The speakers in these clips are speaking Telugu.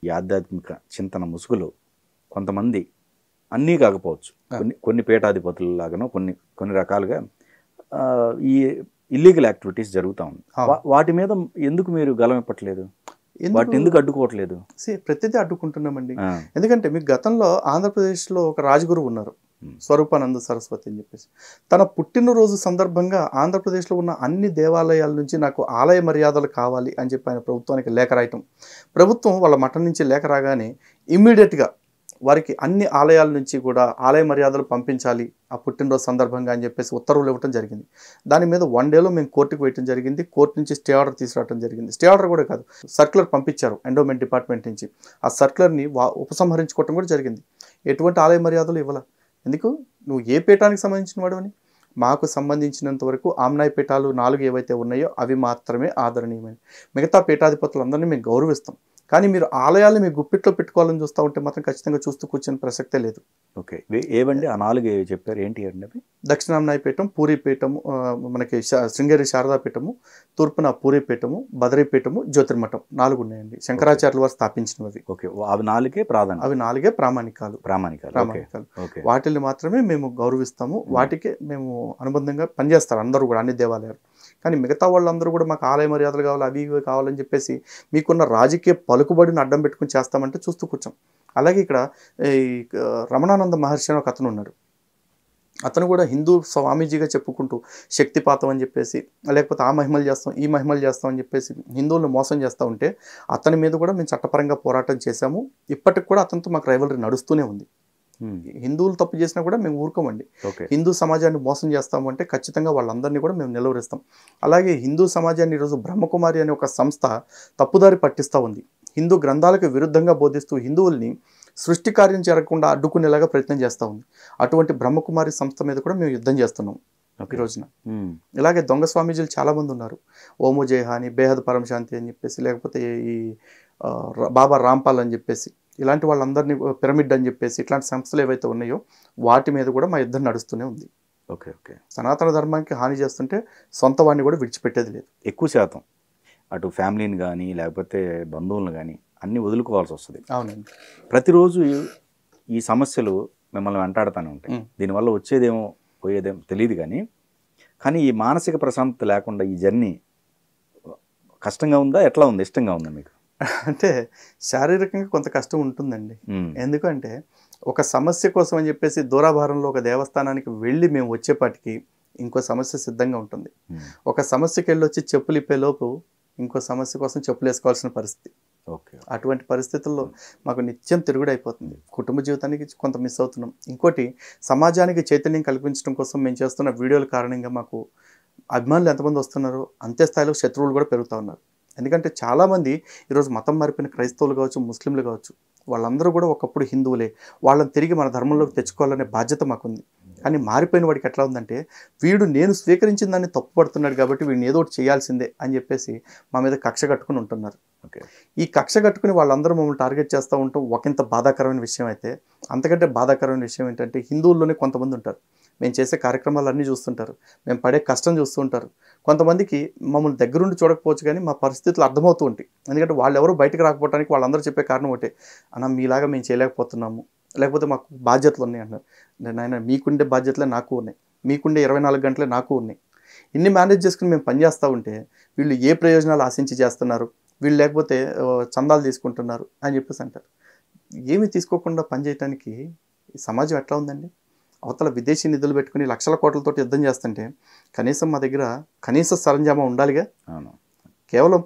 ఈ ఆధ్యాత్మిక చింతన ముసుగులో కొంతమంది అన్నీ కాకపోవచ్చు, కొన్ని పీఠాధిపతులలాగానో కొన్ని రకాలుగా ఈ ఇల్లీగల్ యాక్టివిటీస్ జరుగుతూ ఉంది. వాటి మీద ఎందుకు మీరు గలం ఇప్పట్లేదు? వాటిని ఎందుకు అడ్డుకోవట్లేదు? ప్రతిదీ అడ్డుకుంటున్నామండి. ఎందుకంటే మీకు గతంలో ఆంధ్రప్రదేశ్లో ఒక రాజగురువు ఉన్నారు, స్వరూపానంద సరస్వతి అని చెప్పేసి. తన పుట్టినరోజు సందర్భంగా ఆంధ్రప్రదేశ్లో ఉన్న అన్ని దేవాలయాల నుంచి నాకు ఆలయ మర్యాదలు కావాలి అని చెప్పి ఆయన ప్రభుత్వానికి లేఖ రాయటం, ప్రభుత్వం వాళ్ళ మఠం నుంచి లేఖ రాగానే ఇమ్మీడియట్గా వారికి అన్ని ఆలయాల నుంచి కూడా ఆలయ మర్యాదలు పంపించాలి ఆ పుట్టినరోజు సందర్భంగా అని చెప్పేసి ఉత్తర్వులు ఇవ్వడం జరిగింది. దాని మీద 1 డేలో మేము కోర్టుకు వేయటం జరిగింది. కోర్టు నుంచి స్టే ఆర్డర్ తీసుకురావడం జరిగింది. స్టే ఆర్డర్ కూడా కాదు, సర్క్యులర్ పంపించారు ఎండోమెంట్ డిపార్ట్మెంట్ నుంచి. ఆ సర్క్యులర్ని ఉపసంహరించుకోవటం కూడా జరిగింది. ఎటువంటి ఆలయ మర్యాదలు ఇవ్వాల. ఎందుకు? నువ్వు ఏ పీఠానికి సంబంధించిన వాడవని? మాకు సంబంధించినంత వరకు ఆమ్నాయ పీఠాలు 4 ఏవైతే ఉన్నాయో అవి మాత్రమే ఆదరణీయమైనవి. మిగతా పీఠాధిపతులందరినీ మేము గౌరవిస్తాం. కానీ మీరు ఆలయాలను మీ గుప్పిట్లో పెట్టుకోవాలని చూస్తూ ఉంటే మాత్రం ఖచ్చితంగా చూస్తూ కూర్చొని ప్రసక్తే లేదు. ఓకే, ఏవండి ఆ 4 చెప్పారు? ఏంటి అండి అవి? దక్షిణామ్నాయపీఠం, పూరీపీఠము, మనకి శృంగేరి శారదాపీఠము, తూర్పున పూరీపీఠము, బదరీపీఠము, జ్యోతిర్మఠం 4 ఉన్నాయండి. శంకరాచార్యుల వారు స్థాపించినవి. ఓకే, అవి 4 ప్రాధాన్యం. అవి 4 ప్రామాణికాలు. వాటిని మాత్రమే మేము గౌరవిస్తాము. వాటికే మేము అనుబంధంగా పనిచేస్తారు అందరూ కూడా, అన్ని దేవాలయాలు. కానీ మిగతా వాళ్ళందరూ కూడా మాకు ఆలయ మర్యాదలు కావాలి, అవి ఇవి కావాలని చెప్పేసి మీకున్న రాజకీయ పలుకుబడిని అడ్డం పెట్టుకుని చేస్తామంటే చూస్తూ కూర్చోం. అలాగే ఇక్కడ ఈ రమణానంద మహర్షి అని ఒక అతను ఉన్నాడు. అతను కూడా హిందూ స్వామీజీగా చెప్పుకుంటూ శక్తిపాతం అని చెప్పేసి, లేకపోతే ఆ మహిమలు చేస్తాం ఈ మహిమలు చేస్తాం అని చెప్పేసి హిందువులను మోసం చేస్తూ ఉంటే అతని మీద కూడా మేము చట్టపరంగా పోరాటం చేశాము. ఇప్పటికి కూడా అతనితో మాకు రైవలరీ నడుస్తూనే ఉంది. హిందువులు తప్పు చేసినా కూడా మేము ఊరుకోమండి. హిందూ సమాజాన్ని మోసం చేస్తాము అంటే ఖచ్చితంగా వాళ్ళందరినీ కూడా మేము నిలవరిస్తాం. అలాగే హిందూ సమాజాన్ని ఈరోజు బ్రహ్మకుమారి అనే ఒక సంస్థ తప్పుదారి పట్టిస్తూ ఉంది. హిందూ గ్రంథాలకు విరుద్ధంగా బోధిస్తూ హిందువుల్ని సృష్టి కార్యం జరగకుండా అడ్డుకునేలాగా ప్రయత్నం చేస్తూ ఉంది. అటువంటి బ్రహ్మకుమారి సంస్థ మీద కూడా మేము యుద్ధం చేస్తున్నాం ఈ రోజున. ఇలాగే దొంగ స్వామీజీలు చాలామంది ఉన్నారు. ఓమో జయహ అని, బేహద్ పరమశాంతి అని చెప్పేసి, లేకపోతే ఈ బాబా రాంపాల్ అని చెప్పేసి, ఇలాంటి వాళ్ళందరినీ పిరమిడ్ అని చెప్పేసి ఇట్లాంటి సంస్థలు ఏవైతే ఉన్నాయో వాటి మీద కూడా మా యుద్ధం నడుస్తూనే ఉంది. ఓకే, సనాతన ధర్మానికి హాని చేస్తుంటే సొంత వాడిని కూడా విడిచిపెట్టేది లేదు. ఎక్కువ శాతం అటు ఫ్యామిలీని కానీ లేకపోతే బంధువులను కానీ అన్నీ వదులుకోవాల్సి వస్తుంది. అవునండి. ప్రతిరోజు ఈ సమస్యలు మిమ్మల్ని వెంటాడుతూనే ఉంటాయి. దీనివల్ల వచ్చేదేమో పోయేదేమో తెలియదు, కానీ ఈ మానసిక ప్రశాంతత లేకుండా ఈ జర్నీ కష్టంగా ఉందా, ఎట్లా ఉంది, ఇష్టంగా ఉందా మీకు? అంటే శారీరకంగా కొంత కష్టం ఉంటుందండి. ఎందుకంటే ఒక సమస్య కోసం అని చెప్పేసి దూరాభారంలో ఒక దేవస్థానానికి వెళ్ళి మేము వచ్చేపాటికి ఇంకో సమస్య సిద్ధంగా ఉంటుంది. ఒక సమస్యకి వెళ్ళి వచ్చి చెప్పులు ఇప్పేలోపు ఇంకో సమస్య కోసం చెప్పులు వేసుకోవాల్సిన పరిస్థితి. అటువంటి పరిస్థితుల్లో మాకు నిత్యం తిరుగుడు అయిపోతుంది. కుటుంబ జీవితానికి కొంత మిస్ అవుతున్నాం. ఇంకోటి, సమాజానికి చైతన్యం కల్పించడం కోసం మేము చేస్తున్న వీడియోల కారణంగా మాకు అభిమానులు ఎంతమంది వస్తున్నారో అంతే స్థాయిలో శత్రువులు కూడా పెరుగుతూ ఉన్నారు. ఎందుకంటే చాలామంది ఈరోజు మతం మారిపోయిన క్రైస్తవులు కావచ్చు, ముస్లింలు కావచ్చు, వాళ్ళందరూ కూడా ఒకప్పుడు హిందువులే. వాళ్ళని తిరిగి మన ధర్మంలోకి తెచ్చుకోవాలనే బాధ్యత మాకుంది. కానీ మారిపోయిన వాడికి ఎట్లా ఉందంటే, వీడు నేను స్వీకరించిన దాన్ని తప్పు పడుతున్నాడు కాబట్టి వీడిని ఏదో ఒకటి చేయాల్సిందే అని చెప్పేసి మా మీద కక్ష కట్టుకుని ఉంటున్నారు. ఈ కక్ష కట్టుకుని వాళ్ళందరూ మమ్మల్ని టార్గెట్ చేస్తూ ఉంటాం ఒకంత బాధాకరమైన విషయం. అయితే అంతకంటే బాధాకరమైన విషయం ఏంటంటే, హిందువుల్లోనే కొంతమంది ఉంటారు, మేము చేసే కార్యక్రమాలన్నీ చూస్తుంటారు, మేము పడే కష్టం చూస్తూ ఉంటారు. కొంతమందికి మమ్మల్ని దగ్గరుండి చూడకపోవచ్చు కానీ మా పరిస్థితులు అర్థమవుతూ ఉంటాయి. ఎందుకంటే వాళ్ళు ఎవరు బయటకు రాకపోవడానికి వాళ్ళందరూ చెప్పే కారణం ఒకటే, అన్న మీలాగా మేము చేయలేకపోతున్నాము, లేకపోతే మాకు బాధ్యతలు ఉన్నాయి అన్నారు. నాయన మీకుండే బాధ్యతలే నాకు ఉన్నాయి, మీకుండే 24 గంటలే నాకు ఉన్నాయి. ఇన్ని మేనేజ్ చేసుకుని మేము పనిచేస్తూ ఉంటే వీళ్ళు ఏ ప్రయోజనాలు ఆశించి చేస్తున్నారు, వీళ్ళు లేకపోతే చందాలు తీసుకుంటున్నారు అని చెప్పేసి అంటారు. ఏమి తీసుకోకుండా పనిచేయటానికి సమాజం ఎట్లా ఉందండి? అవతల విదేశీ నిధులు పెట్టుకుని లక్షల కోట్లతో యుద్ధం చేస్తుంటే కనీసం మా దగ్గర కనీస సరంజామా ఉండాలిగా. కేవలం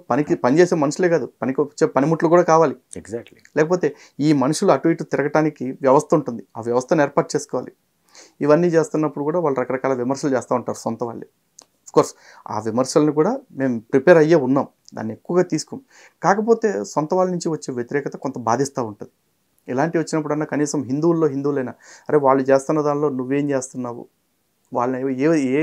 పనిచేసే మనుషులే కాదు, పనికి వచ్చే పనిముట్లు కూడా కావాలి. ఎగ్జాక్ట్లీ. లేకపోతే ఈ మనుషులు అటు ఇటు తిరగటానికి వ్యవస్థ ఉంటుంది, ఆ వ్యవస్థను ఏర్పాటు చేసుకోవాలి. ఇవన్నీ చేస్తున్నప్పుడు కూడా వాళ్ళు రకరకాల విమర్శలు చేస్తూ ఉంటారు సొంత వాళ్ళే. కోర్స్ ఆ విమర్శలను కూడా మేము ప్రిపేర్ అయ్యే ఉన్నాం, దాన్ని ఎక్కువగా తీసుకోం. కాకపోతే సొంత వాళ్ళ నుంచి వచ్చే వ్యతిరేకత కొంత బాధిస్తూ ఉంటుంది. ఇలాంటివి వచ్చినప్పుడన్నా కనీసం హిందువులైనా, అరే వాళ్ళు చేస్తున్న దానిలో నువ్వేం చేస్తున్నావు, వాళ్ళని ఏ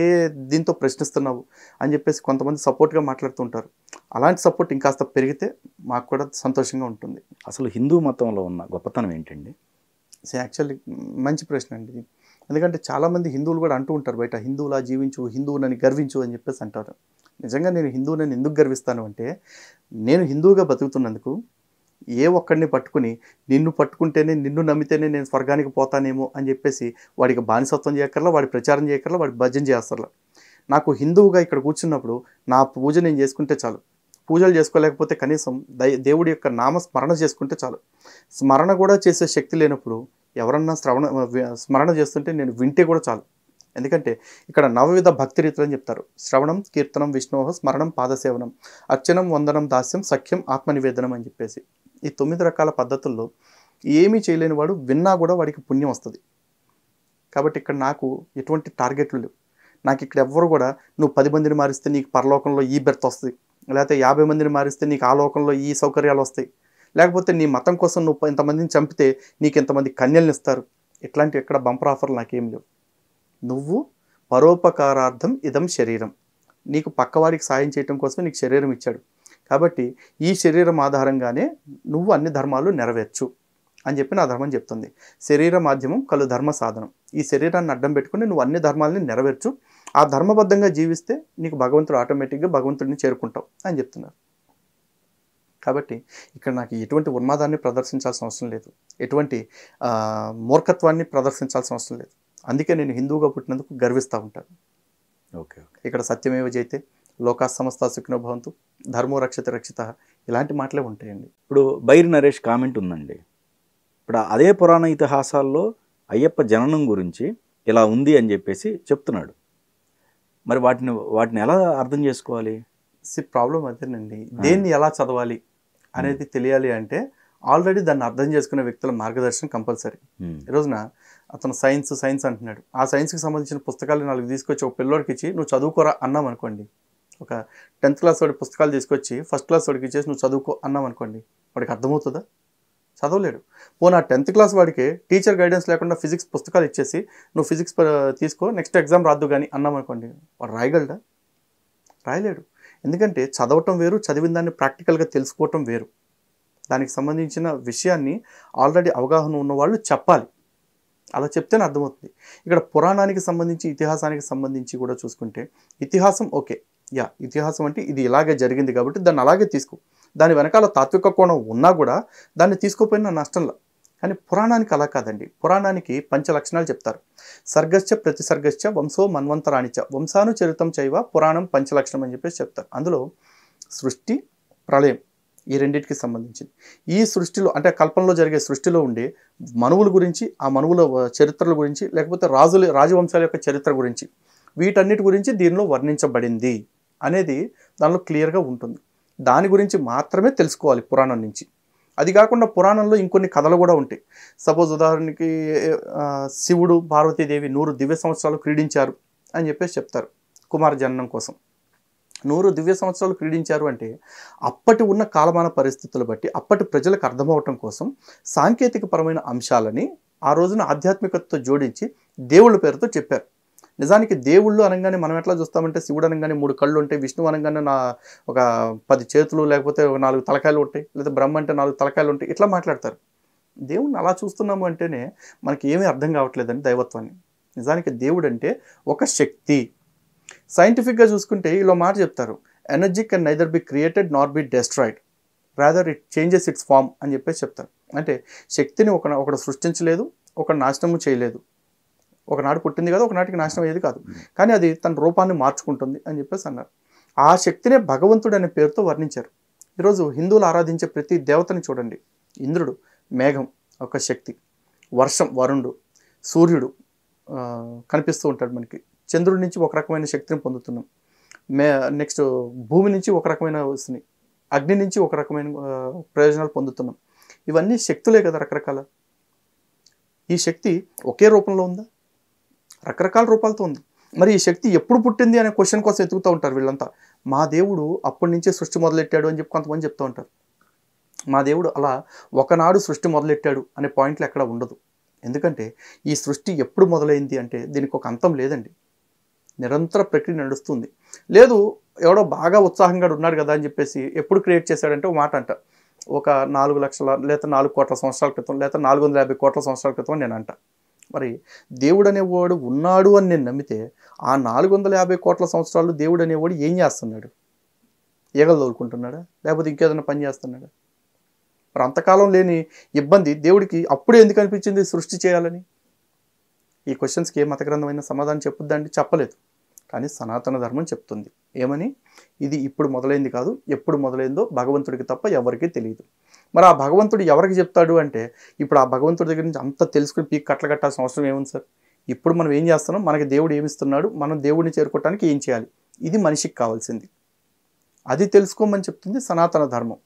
దీంతో ప్రశ్నిస్తున్నావు అని చెప్పేసి కొంతమంది సపోర్ట్గా మాట్లాడుతుంటారు. అలాంటి సపోర్ట్ ఇంకాస్త పెరిగితే మాకు కూడా సంతోషంగా ఉంటుంది. అసలు హిందూ మతంలో ఉన్న గొప్పతనం ఏంటండి? యాక్చువల్లీ మంచి ప్రశ్న అండి. ఎందుకంటే చాలామంది హిందువులు కూడా అంటూ ఉంటారు బయట, హిందువులా జీవించు, హిందువునని గర్వించు అని చెప్పేసి అంటారు. నిజంగా నేను హిందువునని ఎందుకు గర్విస్తాను అంటే, నేను హిందువుగా బతుకుతున్నందుకు ఏ ఒక్కడిని పట్టుకుని నిన్ను పట్టుకుంటేనే, నిన్ను నమ్మితేనే నేను స్వర్గానికి పోతానేమో అని చెప్పేసి వాడికి బానిసత్వం చేయక్కర్లా, వాడి ప్రచారం చేయక్కర్లా, వాడి భజన చేస్తారులా. నాకు హిందువుగా ఇక్కడ కూర్చున్నప్పుడు నా పూజ నేను చేసుకుంటే చాలు. పూజలు చేసుకోలేకపోతే కనీసం దేవుడి యొక్క నామ స్మరణ చేసుకుంటే చాలు. స్మరణ కూడా చేసే శక్తి లేనప్పుడు ఎవరన్నా స్మరణ చేస్తుంటే నేను వింటే కూడా చాలు. ఎందుకంటే ఇక్కడ నవవిధ భక్తి రీతులు అని చెప్తారు. శ్రవణం, కీర్తనం, విష్ణోహ స్మరణం, పాదసేవనం, అర్చనం, వందనం, దాస్యం, సఖ్యం, ఆత్మనివేదనం అని చెప్పేసి ఈ 9 రకాల పద్ధతుల్లో ఏమీ చేయలేని వాడు విన్నా కూడా వాడికి పుణ్యం వస్తుంది. కాబట్టి ఇక్కడ నాకు ఎటువంటి టార్గెట్లు లేవు. నాకు ఇక్కడ ఎవ్వరు కూడా నువ్వు 10 మందిని మారిస్తే నీకు పరలోకంలో ఈ బెర్త్ వస్తుంది, లేకపోతే 50 మందిని మారిస్తే నీకు ఆ లోకంలో ఈ సౌకర్యాలు వస్తాయి, లేకపోతే నీ మతం కోసం నువ్వు ఇంతమందిని చంపితే నీకు ఇంతమంది కన్యల్ని ఇస్తారు, ఇట్లాంటి ఎక్కడ బంపర్ ఆఫర్లు నాకేం లేవు. నువ్వు పరోపకారార్థం ఇదం శరీరం, నీకు పక్కవాడికి సాయం చేయటం కోసమే నీకు శరీరం ఇచ్చాడు. కాబట్టి ఈ శరీరం ఆధారంగానే నువ్వు అన్ని ధర్మాలు నెరవేర్చు అని చెప్పి నా ధర్మం చెప్తుంది. శరీర మాధ్యమం కలు ధర్మ సాధనం. ఈ శరీరాన్ని అడ్డం పెట్టుకుని నువ్వు అన్ని ధర్మాలని నెరవేర్చు, ఆ ధర్మబద్ధంగా జీవిస్తే నీకు భగవంతుడు ఆటోమేటిక్గా భగవంతుడిని చేరుకుంటావు అని చెప్తున్నారు. కాబట్టి ఇక్కడ నాకు ఎటువంటి ఉన్మాదాన్ని ప్రదర్శించాల్సిన అవసరం లేదు, ఎటువంటి మూర్ఖత్వాన్ని ప్రదర్శించాల్సిన అవసరం లేదు. అందుకే నేను హిందువుగా పుట్టినందుకు గర్విస్తూ ఉంటాను. Okay okay. ఇక్కడ సత్యమేవ జయతే, లోకా సమస్త సుఖినో భవంతు, ధర్మో రక్షతి రక్షిత, ఇలాంటి మాటలే ఉంటాయండి. ఇప్పుడు బైరి నరేష్ కామెంట్ ఉందండి. ఇప్పుడు అదే పురాణ ఇతిహాసాల్లో అయ్యప్ప జననం గురించి ఇలా ఉంది అని చెప్పేసి చెప్తున్నాడు. మరి వాటిని ఎలా అర్థం చేసుకోవాలి? ప్రాబ్లం అదేనండి. దేన్ని ఎలా చదవాలి అనేది తెలియాలి అంటే ఆల్రెడీ దాన్ని అర్థం చేసుకునే వ్యక్తుల మార్గదర్శనం కంపల్సరీ. ఈ రోజున అతను సైన్స్ అంటున్నాడు. ఆ సైన్స్కి సంబంధించిన పుస్తకాలు 4 తీసుకొచ్చి ఒక పిల్లోడికి ఇచ్చి నువ్వు చదువుకోరా అన్నాం అనుకోండి, ఒక 10th క్లాస్ వాడి పుస్తకాలు తీసుకొచ్చి 1st క్లాస్ వాడికి ఇచ్చేసి నువ్వు చదువుకో అన్నాం అనుకోండి, వాడికి అర్థమవుతుందా? చదవలేడు. పోనీ ఆ 10th క్లాస్ వాడికి టీచర్ గైడెన్స్ లేకుండా ఫిజిక్స్ పుస్తకాలు ఇచ్చేసి నువ్వు ఫిజిక్స్ తీసుకో, నెక్స్ట్ ఎగ్జామ్ రాద్దు కానీ అన్నాం అనుకోండి, వాడు రాయగలడా? రాయలేడు. ఎందుకంటే చదవటం వేరు, చదివిన దాన్ని ప్రాక్టికల్గా తెలుసుకోవటం వేరు. దానికి సంబంధించిన విషయాన్ని ఆల్రెడీ అవగాహన ఉన్నవాళ్ళు చెప్పాలి, అలా చెప్తేనే అర్థమవుతుంది. ఇక్కడ పురాణానికి సంబంధించి, ఇతిహాసానికి సంబంధించి కూడా చూసుకుంటే ఇతిహాసం ఓకే, ఇతిహాసం అంటే ఇది ఇలాగే జరిగింది కాబట్టి దాన్ని అలాగే తీసుకో, దాని వెనకాల తాత్విక కోణం ఉన్నా కూడా దాన్ని తీసుకోపోయినా నష్టంలా. కానీ పురాణానికి అలా కాదండి. పురాణానికి 5 లక్షణాలు చెప్తారు. సర్గశ్చ ప్రతిసర్గశ్చ వంశో మన్వంతరాణిచ వంశానుచరితం చైవ పురాణం 5 లక్షణం అని చెప్పేసి చెప్తారు. అందులో సృష్టి, ప్రళయం ఈ రెండింటికి సంబంధించింది. ఈ సృష్టిలో అంటే కల్పనలో జరిగే సృష్టిలో ఉండే మనువుల గురించి, ఆ మనువుల చరిత్రల గురించి, లేకపోతే రాజవంశాల యొక్క చరిత్ర గురించి, వీటన్నిటి గురించి దీనిలో వర్ణించబడింది అనేది దానిలో క్లియర్గా ఉంటుంది. దాని గురించి మాత్రమే తెలుసుకోవాలి పురాణం నుంచి. అది కాకుండా పురాణంలో ఇంకొన్ని కథలు కూడా ఉంటాయి. సపోజ్ ఉదాహరణకి శివుడు పార్వతీదేవి 100 దివ్య సంవత్సరాలు క్రీడించారు అని చెప్పేసి చెప్తారు కుమార జననం కోసం. 100 దివ్య సంవత్సరాలు క్రీడించారు అంటే అప్పటి ఉన్న కాలమాన పరిస్థితులు బట్టి అప్పటి ప్రజలకు అర్థమవటం కోసం సాంకేతికపరమైన అంశాలని ఆ రోజున ఆధ్యాత్మికతతో జోడించి దేవుళ్ళ పేరుతో చెప్పారు. నిజానికి దేవుళ్ళు అనగానే మనం ఎట్లా చూస్తామంటే శివుడు అనగానే 3 కళ్ళు ఉంటాయి, విష్ణువు అనగానే ఒక 10 చేతులు లేకపోతే 4 తలకాయలు ఉంటాయి, లేదా బ్రహ్మ అంటే 4 తలకాయలు ఉంటాయి, ఇట్లా మాట్లాడతారు. దేవుణ్ణి అలా చూస్తున్నాము అంటేనే మనకి ఏమీ అర్థం కావట్లేదని దైవత్వాన్ని. నిజానికి దేవుడు అంటే ఒక శక్తి. సైంటిఫిక్గా చూసుకుంటే ఇలా మాట చెప్తారు, energy can neither be created not be destroyed, rather it changes its form అని చెప్పేసి చెప్తారు. అంటే శక్తిని ఒకడు సృష్టించలేదు, ఒకడు నాశనము చేయలేదు. ఒకనాడు పుట్టింది కదా, ఒకనాటికి నాశనం అయ్యేది కాదు, కానీ అది తన రూపాన్ని మార్చుకుంటుంది అని చెప్పేసి అన్నారు. ఆ శక్తినే భగవంతుడు అనే పేరుతో వర్ణించారు. ఈరోజు హిందువులు ఆరాధించే ప్రతి దేవతని చూడండి. ఇంద్రుడు మేఘం ఒక శక్తి, వర్షం వరుణుడు, సూర్యుడు కనిపిస్తూ ఉంటాడు మనకి, చంద్రుడి నుంచి ఒక రకమైన శక్తిని పొందుతున్నాం, నెక్స్ట్ భూమి నుంచి ఒక రకమైన వస్తున్నాయి, అగ్ని నుంచి ఒక రకమైన ప్రయోజనాలు పొందుతున్నాం. ఇవన్నీ శక్తులే కదా రకరకాల. ఈ శక్తి ఒకే రూపంలో ఉందా? రకరకాల రూపాలతో ఉంది. మరి ఈ శక్తి ఎప్పుడు పుట్టింది అనే క్వశ్చన్ కోసం ఎతుకుతూ ఉంటారు వీళ్ళంతా. మా దేవుడు అప్పటి నుంచే సృష్టి మొదలెట్టాడు అని చెప్పి కొంతమంది చెప్తూ ఉంటారు. మా దేవుడు అలా ఒకనాడు సృష్టి మొదలెట్టాడు అనే పాయింట్లు ఎక్కడ ఉండదు. ఎందుకంటే ఈ సృష్టి ఎప్పుడు మొదలైంది అంటే దీనికి ఒక అంతం లేదండి, నిరంతర ప్రక్రియ నడుస్తుంది. లేదు ఎవడో బాగా ఉత్సాహంగా ఉన్నాడు కదా అని చెప్పేసి ఎప్పుడు క్రియేట్ చేశాడంటే ఒక మాట అంట, ఒక 4 లక్షల లేదా 4 కోట్ల సంవత్సరాల క్రితం లేదా 450 కోట్ల సంవత్సరాల క్రితం నేను అంట. మరి దేవుడు అనేవాడు ఉన్నాడు అని నేను నమ్మితే ఆ 450 కోట్ల సంవత్సరాలు దేవుడు అనేవాడు ఏం చేస్తున్నాడు? ఈగలు తోలుకుంటున్నాడా, లేకపోతే ఇంకేదైనా పని చేస్తున్నాడా? మరి అంతకాలం లేని ఇబ్బంది దేవుడికి అప్పుడే ఎందుకు అనిపించింది సృష్టి చేయాలని? ఈ క్వశ్చన్స్కి ఏ మత గ్రంథమైన సమాధానం చెప్పుద్దండి? చెప్పలేదు. కానీ సనాతన ధర్మం చెప్తుంది ఏమని? ఇది ఇప్పుడు మొదలైంది కాదు, ఎప్పుడు మొదలైందో భగవంతుడికి తప్ప ఎవరికీ తెలియదు. మరి ఆ భగవంతుడు ఎవరికి చెప్తాడు అంటే, ఇప్పుడు ఆ భగవంతుడి దగ్గర నుంచి అంత తెలుసుకుని పీక్ కట్టలు కట్టాల్సిన అవసరం ఏముంది సార్? ఇప్పుడు మనం ఏం చేస్తున్నాం, మనకి దేవుడు ఏమిస్తున్నాడు, మనం దేవుడిని చేరుకోవటానికి ఏం చేయాలి, ఇది మనిషికి కావాల్సింది. అది తెలుసుకోమని చెప్తుంది సనాతన ధర్మం.